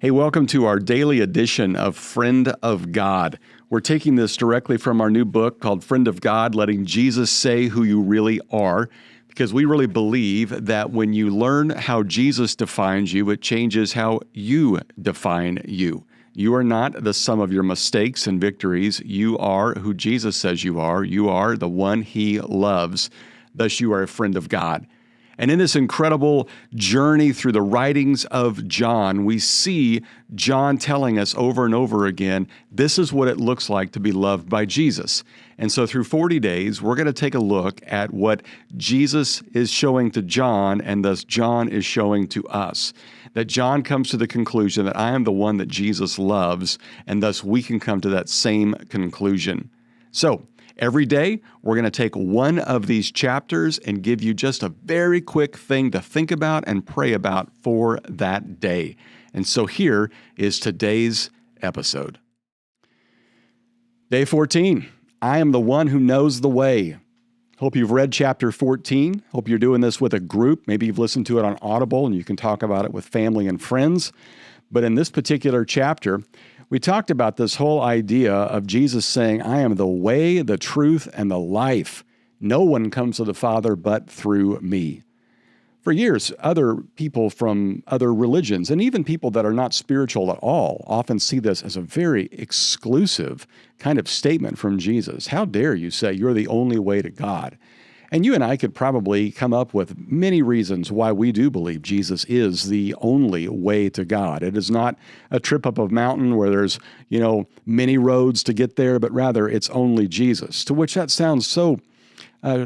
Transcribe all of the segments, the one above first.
Hey, welcome to our daily edition of Friend of God. We're taking this directly from our new book called Friend of God, Letting Jesus Say Who You Really Are, because we really believe that when you learn how Jesus defines you, it changes how you define you. You are not the sum of your mistakes and victories. You are who Jesus says you are. You are the one He loves. Thus, you are a friend of God. And in this incredible journey through the writings of John, we see John telling us over and over again, this is what it looks like to be loved by Jesus. And so through 40 days, we're going to take a look at what Jesus is showing to John, and thus John is showing to us. That John comes to the conclusion that I am the one that Jesus loves, and thus we can come to that same conclusion. So, every day, we're going to take one of these chapters and give you just a very quick thing to think about and pray about for that day. And so here is today's episode. Day 14, I am the one who knows the way. Hope you've read chapter 14. Hope you're doing this with a group. Maybe you've listened to it on Audible and you can talk about it with family and friends. But in this particular chapter, we talked about this whole idea of Jesus saying, I am the way, the truth, and the life. No one comes to the Father but through me. For years, other people from other religions, and even people that are not spiritual at all, often see this as a very exclusive kind of statement from Jesus. How dare you say you're the only way to God? And you and I could probably come up with many reasons why we do believe Jesus is the only way to God. It is not a trip up a mountain where there's, many roads to get there, but rather it's only Jesus, to which that sounds so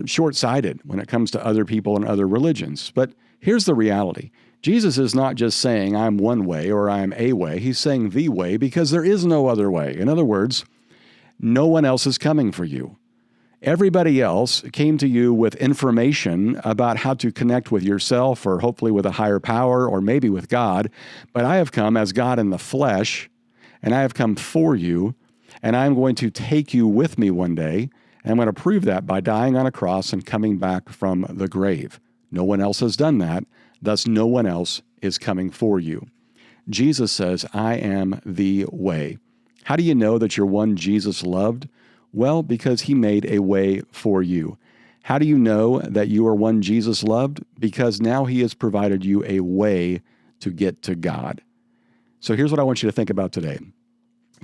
short-sighted when it comes to other people and other religions. But here's the reality. Jesus is not just saying I'm one way or I'm a way. He's saying the way because there is no other way. In other words, no one else is coming for you. Everybody else came to you with information about how to connect with yourself or hopefully with a higher power or maybe with God. But I have come as God in the flesh, and I have come for you, and I'm going to take you with me one day. And I'm going to prove that by dying on a cross and coming back from the grave. No one else has done that. Thus, no one else is coming for you. Jesus says, I am the way. How do you know that you're one Jesus loved? Well, because He made a way for you. How do you know that you are one Jesus loved? Because now He has provided you a way to get to God. So here's what I want you to think about today.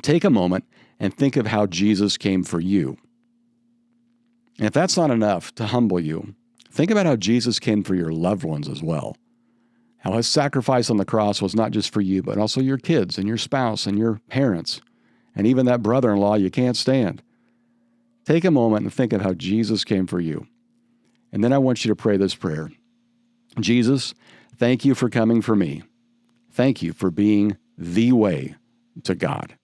Take a moment and think of how Jesus came for you. And if that's not enough to humble you, think about how Jesus came for your loved ones as well. How His sacrifice on the cross was not just for you, but also your kids and your spouse and your parents, and even that brother-in-law you can't stand. Take a moment and think of how Jesus came for you. And then I want you to pray this prayer. Jesus, thank you for coming for me. Thank you for being the way to God.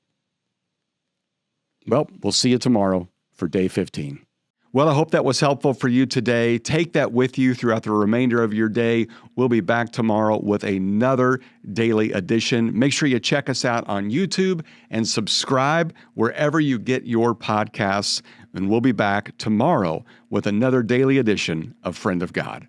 Well, we'll see you tomorrow for day 15. Well, I hope that was helpful for you today. Take that with you throughout the remainder of your day. We'll be back tomorrow with another daily edition. Make sure you check us out on YouTube and subscribe wherever you get your podcasts. And we'll be back tomorrow with another daily edition of Friend of God.